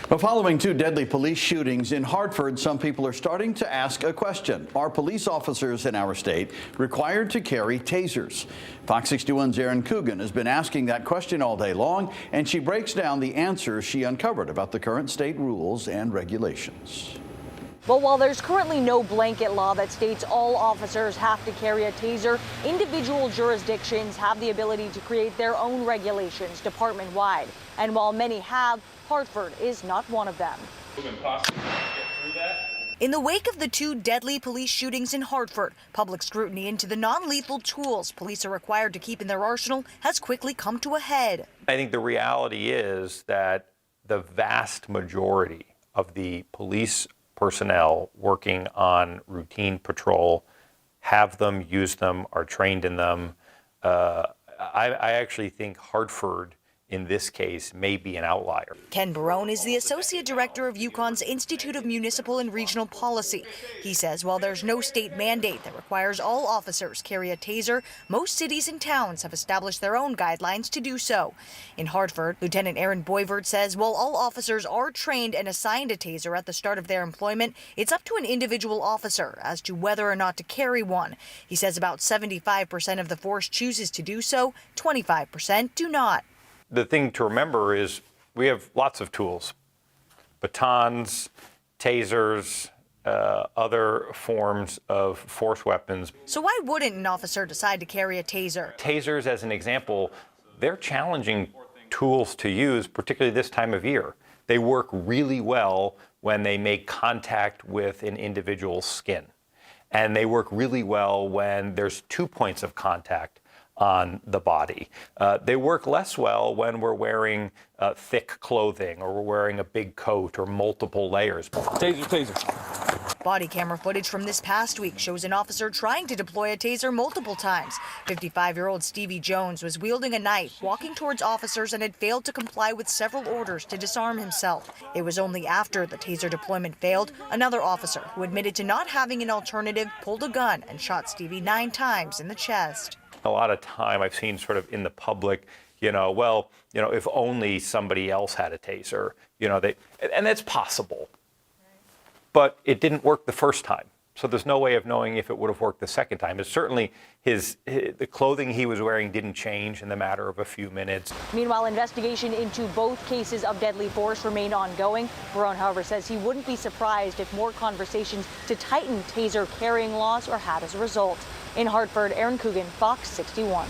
Well, following two deadly police shootings in Hartford, some people are starting to ask a question. Are police officers in our state required to carry tasers? Fox 61's Erin Coogan has been asking that question all day long, and she breaks down the answers she uncovered about the current state rules and regulations. Well, while there's currently no blanket law that states all officers have to carry a taser, individual jurisdictions have the ability to create their own regulations department-wide. And while many have, Hartford is not one of them. In the wake of the two deadly police shootings in Hartford, public scrutiny into the non-lethal tools police are required to keep in their arsenal has quickly come to a head. I think the reality is that the vast majority of the police personnel working on routine patrol have them, use them, are trained in them. I actually think Hartford, in this case, may be an outlier. Ken Barone is the Associate Director of UConn's Institute of Municipal and Regional Policy. He says while there's no state mandate that requires all officers carry a taser, most cities and towns have established their own guidelines to do so. In Hartford, Lieutenant Aaron Boyvert says while all officers are trained and assigned a taser at the start of their employment, it's up to an individual officer as to whether or not to carry one. He says about 75% of the force chooses to do so, 25% do not. The thing to remember is we have lots of tools, batons, tasers, other forms of force weapons. So why wouldn't an officer decide to carry a taser? Tasers, as an example, they're challenging tools to use, particularly this time of year. They work really well when they make contact with an individual's skin. And they work really well when there's 2 points of contact on the body. They work less well when we're wearing thick clothing or we're wearing a big coat or multiple layers. Taser, taser. Body camera footage from this past week shows an officer trying to deploy a taser multiple times. 55-year-old Stevie Jones was wielding a knife, walking towards officers, and had failed to comply with several orders to disarm himself. It was only after the taser deployment failed, another officer who admitted to not having an alternative pulled a gun and shot Stevie 9 times in the chest. A lot of time I've seen sort of in the public, if only somebody else had a taser, and it's possible. But it didn't work the first time. So there's no way of knowing if it would have worked the second time. It's certainly the clothing he was wearing didn't change in the matter of a few minutes. Meanwhile, investigation into both cases of deadly force remained ongoing. Barone, however, says he wouldn't be surprised if more conversations to tighten taser carrying laws are had as a result. In Hartford, Erin Coogan, Fox 61.